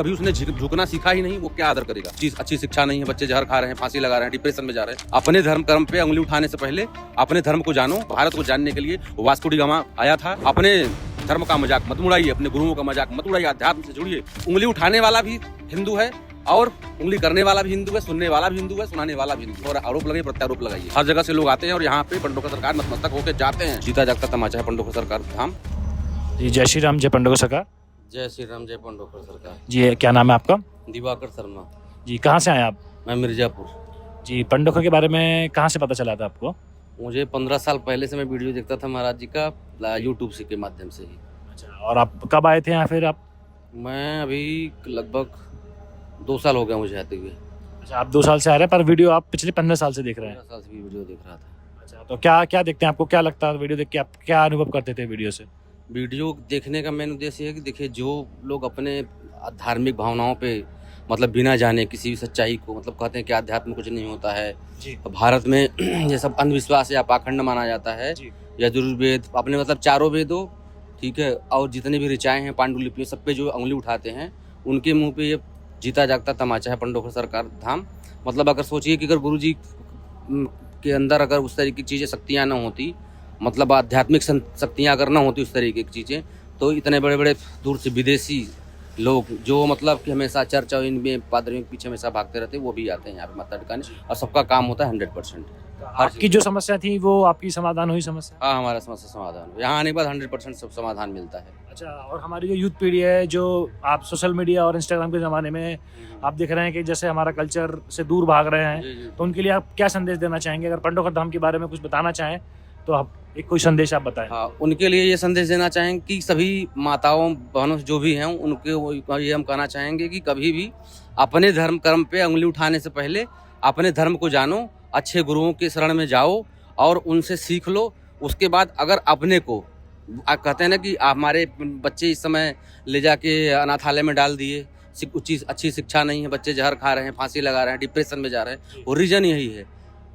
कभी उसने झुकना सीखा ही नहीं, वो क्या आदर करेगा। चीज अच्छी शिक्षा नहीं है, बच्चे जहर खा रहे हैं, फांसी लगा रहे हैं, डिप्रेशन में जा रहे हैं। अपने धर्म कर्म पे उंगली उठाने से पहले अपने धर्म को जानो। भारत को जानने के लिए वास्को डी गामा आया था। अपने धर्म का मजाक मत उड़ाइए, अपने गुरुओं का मजाक मत उड़ाइए, अध्यात्म से जुड़िए। उंगली उठाने वाला भी हिंदू है और उंगली करने वाला भी हिंदू है, सुनने वाला भी हिंदू है, सुनाने वाला भी हिंदू है। और आरोप लगाइए, प्रत्यारोप लगाइए। हर जगह से लोग आते हैं और यहाँ पे पंडोकर सरकार नतमस्तक होकर जाते हैं। जीता जागता तमाचा है पंडोकर सरकार धाम। जी जय श्री राम, जय पंडोकर सरकार। जय श्री राम, जय पंडोकर सरकार। जी क्या नाम है आपका? दिवाकर शर्मा। जी कहाँ से आए आप? मैं मिर्जापुर। जी पंडोकर के बारे में कहाँ से पता चला था आपको? मुझे 15 साल पहले से मैं वीडियो देखता था महाराज जी का यूट्यूब से के माध्यम से ही। अच्छा, और आप कब आए थे यहाँ फिर आप? मैं अभी लगभग 2 साल हो गया मुझे आते हुए। अच्छा, आप 2 साल से आ रहे हैं, पर वीडियो आप पिछले 15 साल से देख रहे हैं। 15 साल से भी वीडियो देख रहा था। अच्छा, तो क्या क्या देखते हैं? आपको क्या लगता है वीडियो देख के? आप क्या अनुभव करते थे वीडियो से? वीडियो देखने का मेन उद्देश्य है कि देखिए, जो लोग अपने धार्मिक भावनाओं पे मतलब बिना जाने किसी भी सच्चाई को मतलब कहते हैं कि अध्यात्म कुछ नहीं होता है जी। तो भारत में ये सब अंधविश्वास या पाखंड माना जाता है। जी। यजुर्वेद अपने मतलब चारों वेदों, ठीक है, और जितने भी ऋचाएं हैं पांडुलिपियों, सब पे जो उंगली उठाते हैं उनके मुंह पे ये जीता जागता तमाचा है पंडोकर सरकार धाम। मतलब अगर सोचिए कि अगर गुरु जी के अंदर अगर उस तरीके की चीज़ें शक्तियाँ ना होती, मतलब आध्यात्मिक शक्तियाँ अगर ना होती उस तरीके की चीज़ें, तो इतने बड़े बड़े दूर से विदेशी लोग जो मतलब कि हमेशा चर्च और इनमें पादरियों के पीछे हमेशा भागते रहते हैं, वो भी आते हैं यहाँ पे माथा टिकाने। और सबका काम होता है 100%। आपकी जो समस्या थी वो आपकी समाधान हुई समस्या? हाँ, हमारा समस्या समाधान यहाँ आने के बाद 100% सब समाधान मिलता है। अच्छा, और हमारी जो यूथ पीढ़ी है, जो आप सोशल मीडिया और इंस्टाग्राम के ज़माने में आप देख रहे हैं कि जैसे हमारा कल्चर से दूर भाग रहे हैं, जी, जी। तो उनके लिए आप क्या संदेश देना चाहेंगे? अगर पंडोकर धाम के बारे में कुछ बताना चाहें तो आप एक कोई संदेश आप बताएं। हाँ, उनके लिए ये संदेश देना चाहेंगे कि सभी माताओं बहनों जो भी हैं उनके ये हम कहना चाहेंगे कि कभी भी अपने धर्म कर्म पे उंगली उठाने से पहले अपने धर्म को जानो, अच्छे गुरुओं के शरण में जाओ और उनसे सीख लो। उसके बाद अगर अपने को कहते हैं ना कि हमारे बच्चे इस समय ले जाके अनाथालय में डाल दिए, अच्छी शिक्षा नहीं है, बच्चे जहर खा रहे हैं, फांसी लगा रहे हैं, डिप्रेशन में जा रहे हैं, वो रीजन यही है।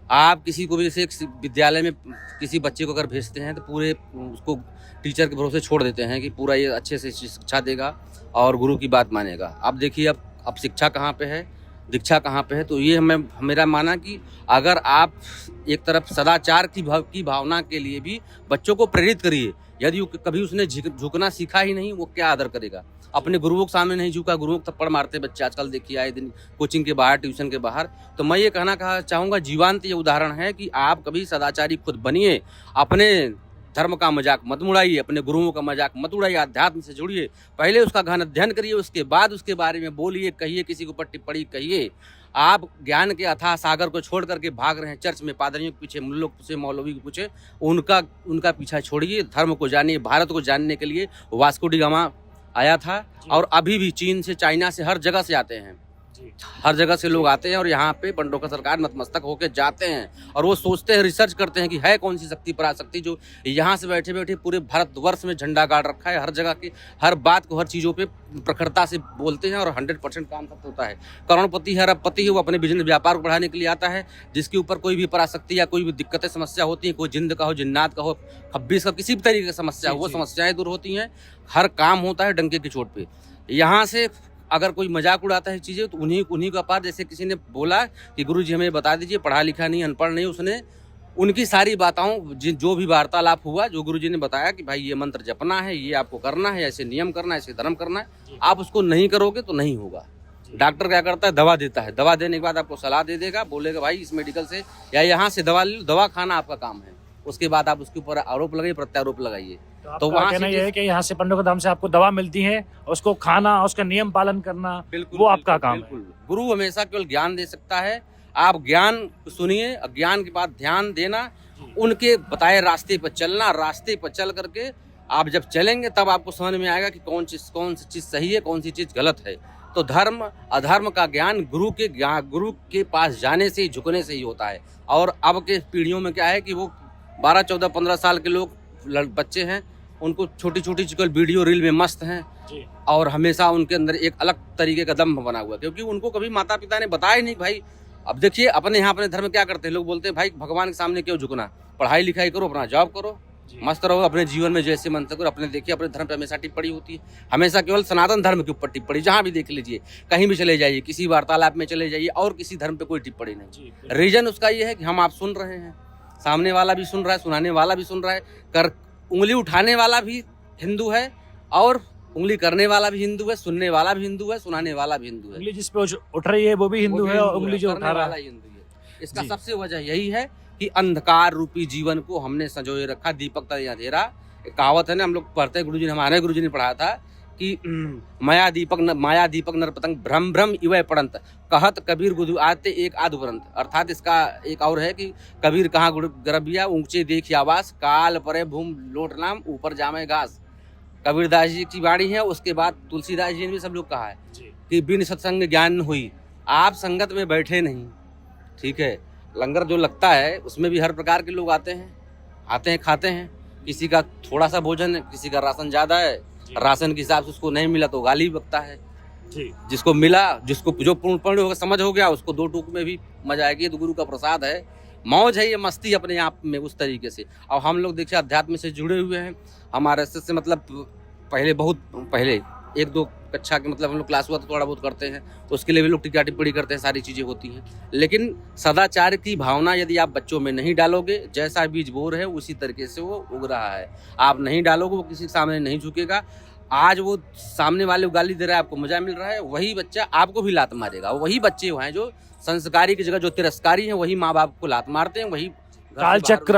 आप किसी को भी जैसे एक विद्यालय में किसी बच्चे को अगर भेजते हैं तो पूरे उसको टीचर के भरोसे छोड़ देते हैं कि पूरा ये अच्छे से शिक्षा देगा और गुरु की बात मानेगा। अब देखिए अब शिक्षा कहाँ पे है, दीक्षा कहाँ पे है। तो ये मेरा माना कि अगर आप एक तरफ सदाचार की भावना के लिए भी बच्चों को प्रेरित करिए। यदि कभी उसने झुकना सीखा ही नहीं, वो क्या आदर करेगा। अपने गुरुओं के सामने नहीं झुका, गुरुओं को थप्पड़ मारते बच्चे आजकल देखिए आए दिन कोचिंग के बाहर, ट्यूशन के बाहर। तो मैं ये कहना चाहूँगा, जीवंत ये उदाहरण है कि आप कभी सदाचारी खुद बनिए, अपने धर्म का मजाक मत उड़ाइए, अपने गुरुओं का मजाक मत उड़ाइए, अध्यात्म से जुड़िए। पहले उसका गहन अध्ययन करिए, उसके बाद उसके बारे में बोलिए, कहिए, किसी के ऊपर टिप्पणी कहिए। आप ज्ञान के अथाह सागर को छोड़ करके भाग रहे हैं चर्च में, पादरियों के पीछे, मुल्लों से, मौलवी के पीछे, उनका पीछा छोड़िए। धर्म को जानिए। भारत को जानने के लिए वास्को डी गामा आया था और अभी भी चीन से, चाइना से, हर जगह से आते हैं। हर जगह से लोग आते हैं और यहाँ पे पंडोकर सरकार नतमस्तक होकर जाते हैं। और वो सोचते हैं, रिसर्च करते हैं कि है कौन सी शक्ति पराशक्ति जो यहाँ से बैठे बैठे पूरे भारतवर्ष में झंडा गाड़ रखा है। हर जगह की हर बात को, हर चीज़ों पे प्रखरता से बोलते हैं और 100% काम सत्य होता है। करोड़पति है, अरबपति है, वो अपने बिजनेस व्यापार को बढ़ाने के लिए आता है। जिसके ऊपर कोई भी पराशक्ति या कोई भी दिक्कतें समस्या होती है, कोई जिंद का हो, जिन्नात का हो, 26 का किसी भी तरीके की समस्या हो, वो समस्याएं दूर होती हैं। हर काम होता है डंके की चोट पे। यहाँ से अगर कोई मजाक उड़ाता है चीज़ें तो उन्हीं का पार, जैसे किसी ने बोला कि गुरुजी हमें बता दीजिए, पढ़ा लिखा नहीं, अनपढ़ नहीं, उसने उनकी सारी बातों जो भी वार्तालाप हुआ, जो गुरुजी ने बताया कि भाई ये मंत्र जपना है, ये आपको करना है, ऐसे नियम करना है, ऐसे धर्म करना है, आप उसको नहीं करोगे तो नहीं होगा। डॉक्टर क्या करता है, दवा देता है, दवा देने के बाद आपको सलाह दे देगा, बोलेगा भाई इस मेडिकल से या यहाँ से दवा ले लो, दवा खाना आपका काम है। उसके बाद आप उसके ऊपर आरोप लगाइए, प्रत्यारोप लगाइए। तो वहाँ कहना यह है कि यहाँ से पंडोकर धाम से आपको दवा मिलती है, उसको खाना, उसका नियम पालन करना, वो आपका काम है। गुरु हमेशा केवल ज्ञान दे सकता है। आप ज्ञान सुनिए, ज्ञान के बाद ध्यान देना, उनके बताए रास्ते पर चलना। रास्ते पर चल करके आप जब चलेंगे तब आपको समझ में आएगा कि कौन सी चीज़ सही है, कौन सी चीज़ गलत है। तो धर्म अधर्म का ज्ञान गुरु के पास जाने से ही, झुकने से ही होता है। और अब के पीढ़ियों में क्या है कि वो 12, 14, 15 साल के लोग बच्चे हैं, उनको छोटी छोटी वीडियो रील में मस्त हैं और हमेशा उनके अंदर एक अलग तरीके का दम बना हुआ है, क्योंकि उनको कभी माता पिता ने बताया नहीं भाई। अब देखिए अपने यहाँ अपने धर्म क्या करते हैं, लोग बोलते हैं भाई भगवान के सामने क्यों झुकना, पढ़ाई लिखाई करो, अपना जॉब करो, मस्त रहो अपने जीवन में जैसे मन तक, और अपने देखिए अपने धर्म पे हमेशा टिप्पणी होती है, हमेशा केवल सनातन धर्म के ऊपर टिप्पणी, जहाँ भी देख लीजिए, कहीं भी चले जाइए, किसी वार्तालाप में चले जाइए, और किसी धर्म पे कोई टिप्पणी नहीं। रीजन उसका ये है कि हम आप सुन रहे हैं, सामने वाला भी सुन रहा है, सुनाने वाला भी सुन रहा है, कर उंगली उठाने वाला भी हिंदू है, और उंगली करने वाला भी हिंदू है, सुनने वाला भी हिंदू है, सुनाने वाला भी हिंदू है। उंगली जिस पे उठ रही है वो भी हिंदू है, और उंगली जो करने उठा रहा वाला है हिंदू है। इसका सबसे वजह यही है कि अंधकार रूपी जीवन को हमने संजोए रखा, दीपक तले अंधेरा। एक कहावत है ना, हम लोग पढ़ते हैं, गुरुजी ने, हमारे गुरुजी ने पढ़ाया था कि माया दीपक नर पतंग भ्रम भ्रम इवै पड़ंत, कहत कबीर गुरु आते एक आध उपरंत। अर्थात इसका एक और है कि कबीर कहाँ गरबिया, ऊंचे देख आवास, काल परे भूम लोट नाम, ऊपर जामे घास। कबीरदास जी की वाणी है। उसके बाद तुलसीदास जी ने भी सब लोग कहा है कि बिन सत्संग ज्ञान हुई। आप संगत में बैठे नहीं, ठीक है, लंगर जो लगता है उसमें भी हर प्रकार के लोग आते हैं खाते हैं। किसी का थोड़ा सा भोजन है, किसी का राशन ज्यादा है, राशन के हिसाब से उसको नहीं मिला तो गाली बकता है। जिसको मिला, जिसको जो पूर्ण होगा, समझ हो गया, उसको दो टूक में भी मजा आएगी। तो गुरु का प्रसाद है, मौज है, ये मस्ती अपने आप में उस तरीके से। और हम लोग देखिए अध्यात्म से जुड़े हुए हैं। हमारे से मतलब बहुत पहले 1-2 कक्षा के मतलब हम लोग क्लास हुआ तो थोड़ा बहुत करते हैं, उसके लिए भी लोग टीका टिप्पणी करते हैं, सारी चीज़ें होती हैं। लेकिन सदाचार की भावना यदि आप बच्चों में नहीं डालोगे, जैसा बीज बोर है उसी तरीके से वो उग रहा है। आप नहीं डालोगे, वो किसी के सामने नहीं झुकेगा। आज वो सामने वाले को गाली दे रहा है, आपको मजा मिल रहा है, वही बच्चा आपको भी लात मारेगा। वही बच्चे हैं जो संस्कारी की जगह जो तिरस्कारी हैं, वही माँ बाप को लात मारते हैं, वही काल चक्र